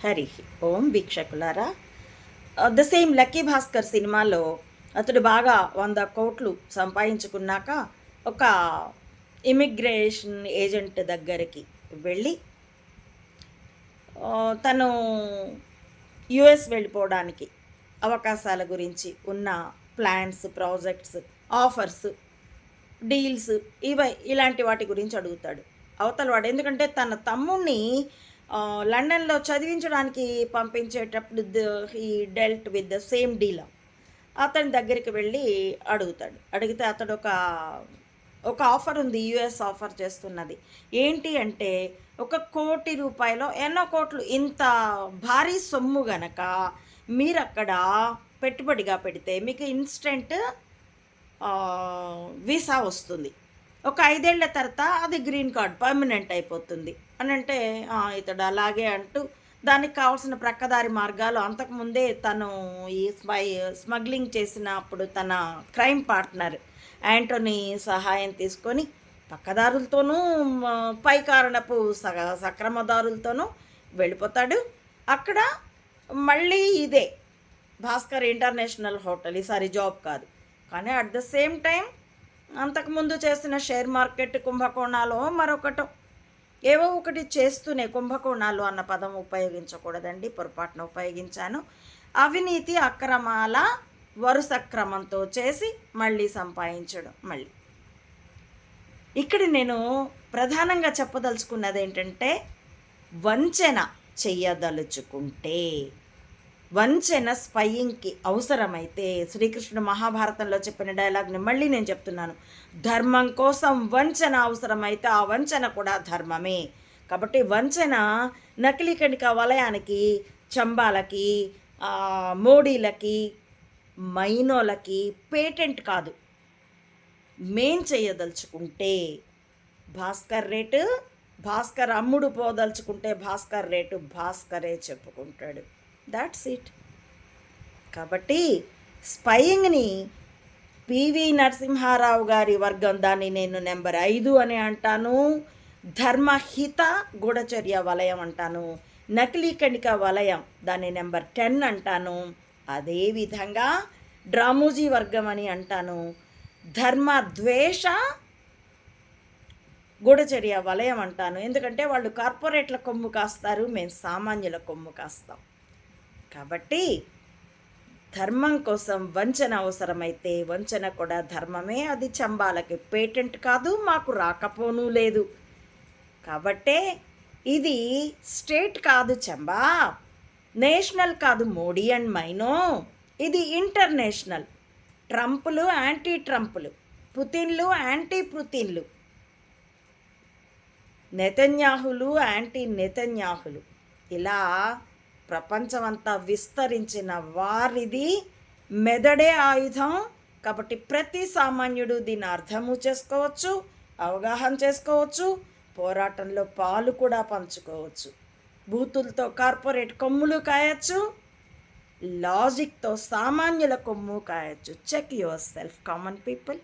హరి ఓం వీక్షకులారా. The same lucky Bhaskar సినిమాలో అతడు బాగా 100 కోట్లు సంపాదించుకున్నాక ఒక ఇమిగ్రేషన్ ఏజెంట్ దగ్గరికి వెళ్ళి తను యుఎస్ వెళ్ళిపోవడానికి అవకాశాల గురించి ఉన్న ప్లాన్స్, ప్రాజెక్ట్స్, ఆఫర్స్, డీల్స్ ఇలాంటి వాటి గురించి అడుగుతాడు అవతల వాడు. ఎందుకంటే తన తమ్ముణ్ణి లండన్లో చదివించడానికి పంపించేటప్పుడు ఈ dealt with the same deal. అతని దగ్గరికి వెళ్ళి అడుగుతాడు. అడిగితే అతడు ఒక ఆఫర్ ఉంది, యుఎస్ ఆఫర్ చేస్తున్నది. ఏంటి అంటే 1 కోటి రూపాయలు, ఎన్నో కోట్లు, ఇంత భారీ సొమ్ము గనక మీరు అక్కడ పెట్టుబడిగా పెడితే మీకు ఇన్స్టెంట్ వీసా వస్తుంది. ఒక 5 ఏళ్ల తర్వాత అది గ్రీన్ కార్డ్ పర్మనెంట్ అయిపోతుంది అని అంటే ఇతడు అలాగే అంటూ దానికి కావాల్సిన ప్రక్కదారి మార్గాలు అంతకుముందే తను ఈ స్మగ్లింగ్ చేసినప్పుడు తన క్రైమ్ పార్ట్నర్ యాంటోనీ సహాయం తీసుకొని పక్కదారులతోనూ పై కారణపు సక్రమదారులతోనూ వెళ్ళిపోతాడు. అక్కడ మళ్ళీ ఇదే భాస్కర్ ఇంటర్నేషనల్ హోటల్, ఈసారి జాబ్ కాదు కానీ అట్ ద సేమ్ టైం అంతకుముందు చేసిన షేర్ మార్కెట్ కుంభకోణాలు మరొకటో ఏవో ఒకటి చేస్తూనే, కుంభకోణాలు అన్న పదం ఉపయోగించకూడదండి, పొరపాటున ఉపయోగించాను. అవినీతి అక్రమాల వరుస క్రమంతో చేసి మళ్ళీ సంపాదించడం. మళ్ళీ ఇక్కడ నేను ప్రధానంగా చెప్పదలుచుకున్నది ఏంటంటే, వంచన చెయ్యదలుచుకుంటే, వంచన స్పయింగ్కి అవసరమైతే, శ్రీకృష్ణుడు మహాభారతంలో చెప్పిన డైలాగ్ని మళ్ళీ నేను చెప్తున్నాను, ధర్మం కోసం వంచన అవసరమైతే ఆ వంచన కూడా ధర్మమే. కాబట్టి వంచన నకిలీ కణిక వలయానికి, చంబాలకి, మోడీలకి, మైనోలకి పేటెంట్ కాదు. మేం చేయదలుచుకుంటే భాస్కర్ అమ్ముడు పోదలుచుకుంటే భాస్కర్ రేటు భాస్కరే చెప్పుకుంటాడు. That's it. కాబట్టి స్పయింగ్ని పివి నరసింహారావు గారి వర్గం దాన్ని నేను నెంబర్ 5 అని అంటాను. ధర్మహిత గూఢచర్య వలయం అంటాను. నకిలీ కణిక వలయం దాన్ని నెంబర్ 10 అంటాను. అదేవిధంగా డ్రామూజీ వర్గం అని అంటాను. ధర్మద్వేష గూఢచర్య వలయం అంటాను. ఎందుకంటే వాళ్ళు కార్పొరేట్ల కొమ్ము కాస్తారు, మేము సామాన్యుల కొమ్ము కాస్తాం. కాబట్టి ధర్మం కోసం వంచన అవసరమైతే వంచన కూడా ధర్మమే. అది చంబాలకి పేటెంట్ కాదు, మాకు రాకపోనూ లేదు. కాబట్టే ఇది స్టేట్ కాదు చంబా, నేషనల్ కాదు మోడీ అండ్ మైనో, ఇది ఇంటర్నేషనల్. ట్రంపులు యాంటీ ట్రంపులు, పుతిన్లు యాంటీ పుతిన్లు, నెతన్యాహులు యాంటీ నెతన్యాహులు, ఇలా ప్రపంచమంతా విస్తరించిన వారిది మెదడే ఆయుధం. కాబట్టి ప్రతి సామాన్యుడు దీన్ని అర్థము చేసుకోవచ్చు, అవగాహన చేసుకోవచ్చు, పోరాటంలో పాలు కూడా పంచుకోవచ్చు. బూతులతో కార్పొరేట్ కొమ్ములు కాయచ్చు, లాజిక్తో సామాన్యుల కొమ్ము కాయచ్చు. Check yourself common people.